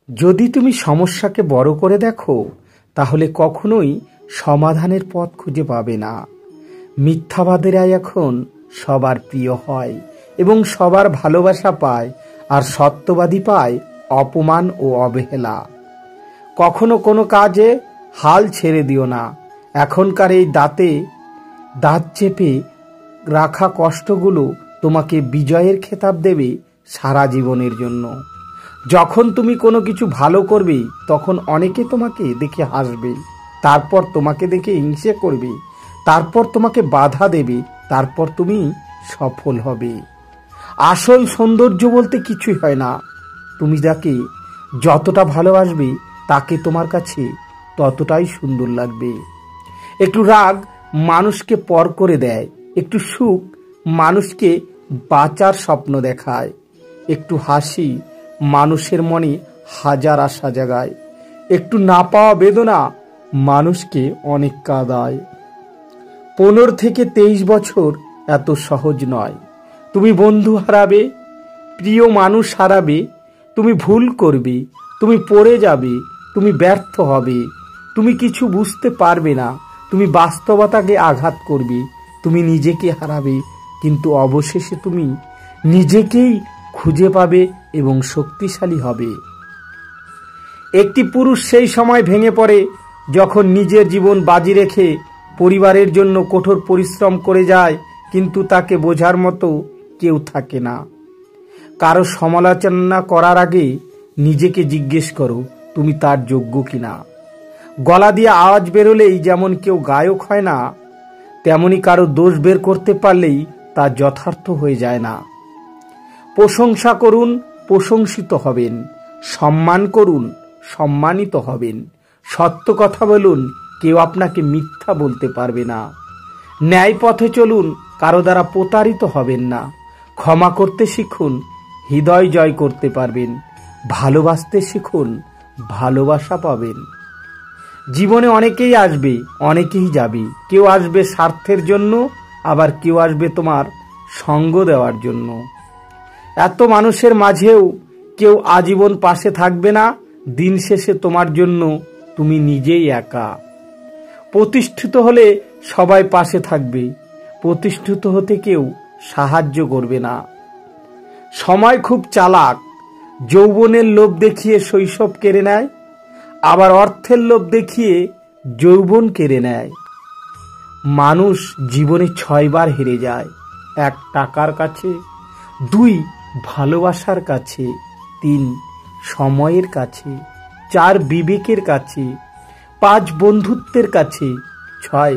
যদি তুমি সমস্যাকে বড় করে দেখো তাহলে কখনোই সমাধানের পথ খুঁজে পাবে না। মিথ্যাবাদীরাই এখন সবার প্রিয় হয় এবং সবার ভালোবাসা পায়, আর সত্যবাদী পায় অপমান ও অবহেলা। কখনো কোনো কাজে হাল ছেড়ে দিও না। এখনকার এই দাঁত চেপে রাখা কষ্টগুলো তোমাকে বিজয়ের খেতাব দেবে সারা জীবনের জন্য। যখন তুমি কোনো কিছু ভালো করবে তখন অনেকে তোমাকে দেখে হাসবে, তারপর তোমাকে দেখে হিংসে করবে, তারপর তোমাকে বাধা দেবে, তারপর তুমি সফল হবে। আসল সৌন্দর্য বলতে কিছুই হয় না। তুমি যাকে যতটা ভালোবাসবে তাকে তোমার কাছে ততটাই সুন্দর লাগবে। একটু রাগ মানুষকে পর করে দেয়, একটু সুখ মানুষকে বাঁচার স্বপ্ন দেখায়, একটু হাসি মানুষের মনে হাজার আশা জাগায়, একটু না পাওয়া বেদনা মানুষকে অনেক কাঁদায়। 15 থেকে 23 বছর এত সহজ নয়। তুমি বন্ধু হারাবে, প্রিয় মানুষ হারাবে, তুমি ভুল করবে, তুমি পড়ে যাবে, তুমি ব্যর্থ হবে, তুমি কিছু বুঝতে পারবে না, তুমি বাস্তবতাকে আঘাত করবে, তুমি নিজেকে হারাবে, কিন্তু অবশেষে তুমি নিজেকেই খুঁজে পাবে এবং শক্তিশালী হবে। একটি পুরুষ সেই সময় ভেঙে পড়ে যখন নিজের জীবন বাজি রেখে পরিবারের জন্য কঠোর পরিশ্রম করে যায়, কিন্তু তাকে বোঝার মতো কেউ থাকে না। কারো সমালোচনা করার আগে নিজেকে জিজ্ঞেস করো তুমি তার যোগ্য কিনা। গলা দিয়ে আওয়াজ বেরোলেই যেমন কেউ গায়ক হয় না, তেমনি কারো দোষ বের করতে পারলেই তা যথার্থ হয়ে যায় না। প্রশংসা করুন, প্রশংসিত হবেন। সম্মান করুন, সম্মানিত হবেন। সত্য কথা বলুন, কেউ আপনাকে মিথ্যা বলতে পারবে না। ন্যায় পথে চলুন, কারো দ্বারা প্রতারিত হবেন না। ক্ষমা করতে শিখুন, হৃদয় জয় করতে পারবেন। ভালোবাসতে শিখুন, ভালোবাসা পাবেন। জীবনে অনেকেই আসবে, অনেকেই যাবে। কেউ আসবে স্বার্থের জন্য, আবার কেউ আসবে তোমার সঙ্গ দেওয়ার জন্য। এত মানুষের মাঝেও কেউ আজীবন পাশে থাকবে না। দিন শেষে তোমার জন্য তুমি নিজেই একা। প্রতিষ্ঠিত হলে সবাই পাশে থাকবে, প্রতিষ্ঠিত হতে কেউ সাহায্য করবে না। সময় খুব চালাক। যৌবনের লোভ দেখিয়ে শৈশব কেড়ে নেয়, আবার অর্থের লোভ দেখিয়ে যৌবন কেড়ে নেয়। মানুষ জীবনে 6 বার হেরে যায়। 1 টাকার কাছে, 2 ভালোবাসার কাছে, 3 সময়ের কাছে, 4 বিবেকের কাছে, 5 বন্ধুত্বের কাছে, 6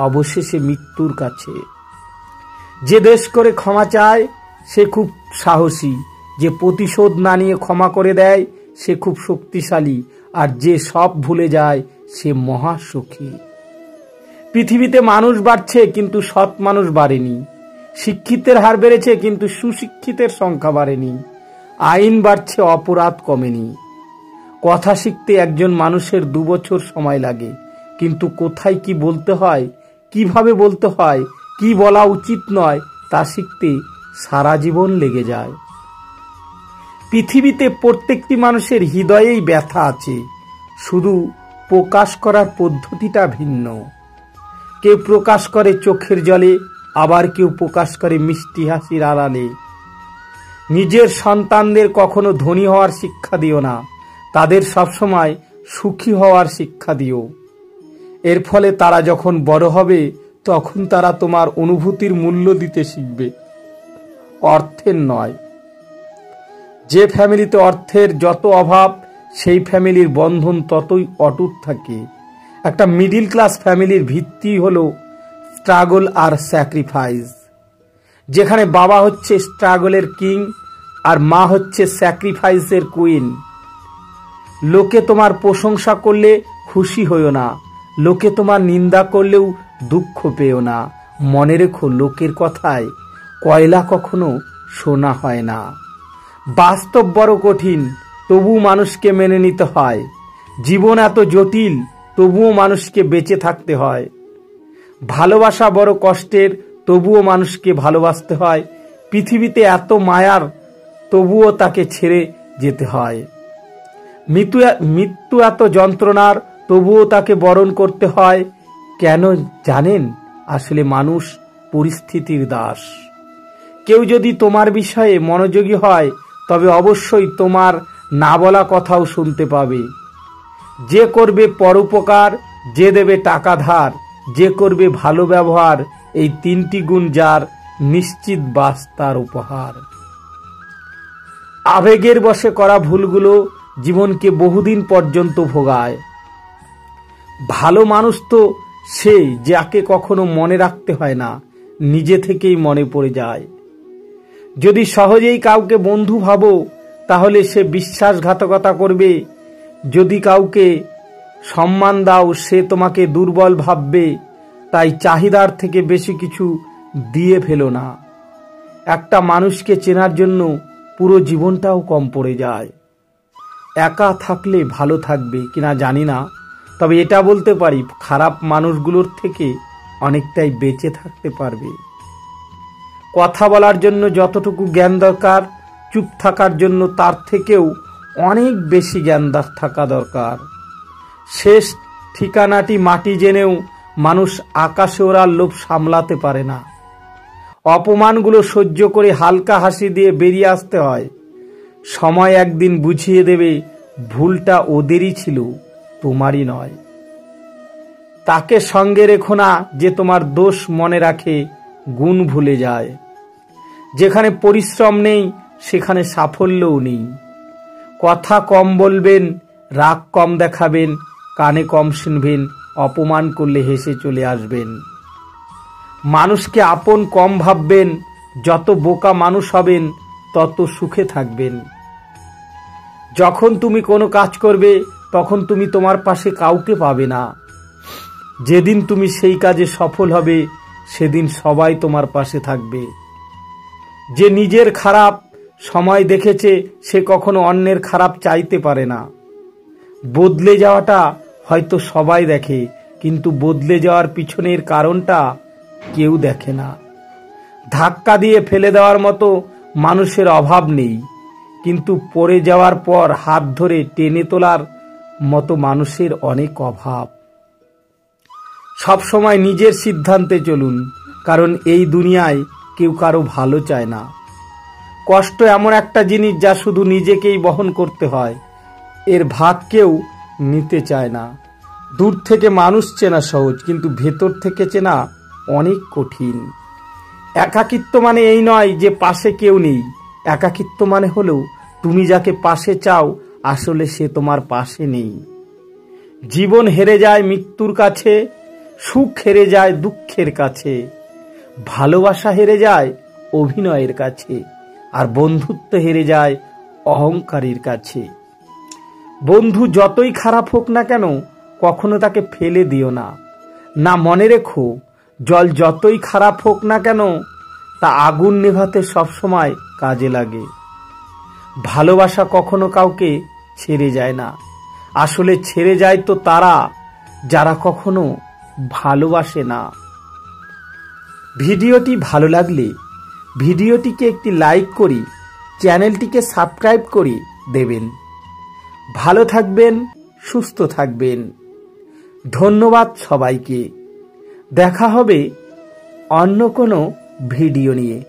অবশেষে মৃত্যুর কাছে। যে দেশ করে ক্ষমা চায় সে খুব সাহসী, যে প্রতিশোধ না নিয়ে ক্ষমা করে দেয় সে খুব শক্তিশালী, আর যে সব ভুলে যায় সে মহাসুখী। পৃথিবীতে মানুষ বাড়ছে কিন্তু সৎ মানুষ বাড়েনি। শিক্ষিতের হার বেড়েছে কিন্তু সুশিক্ষিতের সংখ্যা বাড়েনি। আইন বাড়ছে, অপরাধ কমেনি। কথা শিখতে একজন মানুষের 2 বছর সময় লাগে, কিন্তু কোথায় কি বলতে হয়, কিভাবে বলতে হয়, কি বলা উচিত নয় তা শিখতে সারা জীবন লেগে যায়। পৃথিবীতে প্রত্যেকটি মানুষের হৃদয়েই ব্যথা আছে, শুধু প্রকাশ করার পদ্ধতিটা ভিন্ন। কেউ প্রকাশ করে চোখের জলে, আবার কেউ প্রকাশ করে মিষ্টি হাসির আড়ালে। নিজের সন্তানদের কখনো ধনী হওয়ার শিক্ষা দিও না, তাদের সবসময় সুখী হওয়ার শিক্ষা দিও। এর ফলে তারা যখন বড় হবে তখন তারা তোমার অনুভূতির মূল্য দিতে শিখবে, অর্থের নয়। যে ফ্যামিলিতে অর্থের যত অভাব সেই ফ্যামিলির বন্ধন ততই অটুট থাকে। একটা মিডিল ক্লাস ফ্যামিলির ভিত্তি হলো স্ট্রাগল আর স্যাক্রিফাইস, যেখানে বাবা হচ্ছে স্ট্রাগলের কিং আর মা হচ্ছে স্যাক্রিফাইসের কুইন। লোকে তোমার প্রশংসা করলে খুশি হইও না, লোকে তোমার নিন্দা করলেও দুঃখ পেও না। মনে রেখো, লোকের কথায় কয়লা কখনো সোনা হয় না। বাস্তব বড় কঠিন, তবু মানুষকে মেনে নিতে হয়। জীবন এত জটিল, তবুও মানুষকে বেঁচে থাকতে হয়। ভালোবাসা বড় কষ্টের, তবুও মানুষকে ভালোবাসতে হয়। পৃথিবীতে এত মায়ার, তবুও তাকে ছেড়ে যেতে হয়। মৃত্যু এত যন্ত্রণার, তবুও তাকে বরণ করতে হয় কেন জানেন? আসলে মানুষ পরিস্থিতির দাস। কেউ যদি তোমার বিষয়ে মনোযোগী হয় তবে অবশ্যই তোমার না বলা কথাও শুনতে পাবে। যে করবে পরোপকার, যে দেবে টাকা ধার, যে করবে ভালো ব্যবহার, এই তিনটি গুণ যার নিশ্চিত বাস তার উপহার। আবেগের বশে করা ভুলগুলো জীবনকে বহুদিন পর্যন্ত ভোগায়। ভালো মানুষ তো সে যাকে কখনো মনে রাখতে হয় না, নিজে থেকেই মনে পড়ে যায়। যদি সহজেই কাউকে বন্ধু ভাবো তাহলে সে বিশ্বাসঘাতকতা করবে। যদি কাউকে সম্মান দাও সে তোমাকে দুর্বল ভাববে। তাই চাহিদার থেকে বেশি কিছু দিয়ে ফেলো না। একটা মানুষকে চেনার জন্য পুরো জীবনটাও কম পড়ে যায়। একা থাকলে ভালো থাকবে কিনা জানি না, তবে এটা বলতে পারি খারাপ মানুষগুলোর থেকে অনেকটাই বেঁচে থাকতে পারবে। কথা বলার জন্য যতটুকু জ্ঞান দরকার, চুপ থাকার জন্য তার থেকেও অনেক বেশি জ্ঞান থাকা দরকার। শেষ ঠিকানাটি মাটি জেনেও মানুষ আকাশে ওড়ার লোভ সামলাতে পারে না। অপমানগুলো সহ্য করে হালকা হাসি দিয়ে বেরিয়ে আসতে হয়। সময় একদিন বুঝিয়ে দেবে ভুলটা ওদেরই ছিল, তোমারই নয়। তাকে সঙ্গে রেখো না যে তোমার দোষ মনে রাখে, গুণ ভুলে যায়। যেখানে পরিশ্রম নেই সেখানে সাফল্যও নেই। কথা কম বলবেন, রাগ কম দেখাবেন, কানে কম শুনবেন, অপমান করলে হেসে চলে আসবেন। মানুষকে আপন কম ভাববেন, যত বোকা মানুষ হবেন তত সুখে থাকবেন। যখন তুমি কোনো কাজ করবে তখন তুমি তোমার পাশে কাউকে পাবে না। যেদিন তুমি সেই কাজে সফল হবে সেদিন সবাই তোমার পাশে থাকবে। যে নিজের খারাপ সময় দেখেছে সে কখনো অন্যের খারাপ চাইতে পারে না। বদলে যাওয়াটা হয়তো সবাই দেখে, কিন্তু বদলে যাওয়ার পিছনের কারণটা কেউ দেখে না। ধাক্কা দিয়ে ফেলে দেওয়ার মতো মানুষের অভাব নেই, কিন্তু পড়ে যাওয়ার পর হাত ধরে টেনে তোলার মতো মানুষের অনেক অভাব। সবসময় নিজের সিদ্ধান্তে চলুন, কারণ এই দুনিয়ায় কেউ কারো ভালো চায় না। কষ্ট এমন একটা জিনিস যা শুধু নিজেকেই বহন করতে হয়, এর ভাগ কেউ নিতে চায় না। দূর থেকে মানুষ চেনা সহজ, কিন্তু ভেতর থেকে চেনা অনেক কঠিন। একাকিত্ব মানে এই নয় যে পাশে কেউ নেই। একাকিত্ব মানে হলো তুমি যাকে পাশে চাও আসলে সে তোমার পাশে নেই। জীবন হেরে যায় মৃত্যুর কাছে, সুখ হেরে যায় দুঃখের কাছে, ভালোবাসা হেরে যায় অভিনয়ের কাছে, আর বন্ধুত্ব হেরে যায় অহংকারের কাছে। বন্ধু যতই খারাপ হোক না কেন কখনো তাকে ফেলে দিও না। না, মনে রেখো জল যতই খারাপ হোক না কেন তা আগুন নেভাতে সবসময় কাজে লাগে। ভালোবাসা কখনো কাউকে ছেড়ে যায় না। আসলে ছেড়ে যায় তো তারা যারা কখনো ভালোবাসে না। ভিডিওটি ভালো লাগলে ভিডিওটিকে একটি লাইক করি, চ্যানেলটিকে সাবস্ক্রাইব করে দেবেন। ভালো থাকবেন, সুস্থ থাকবেন। ধন্যবাদ সবাইকে। দেখা হবে অন্য কোনো ভিডিও নিয়ে।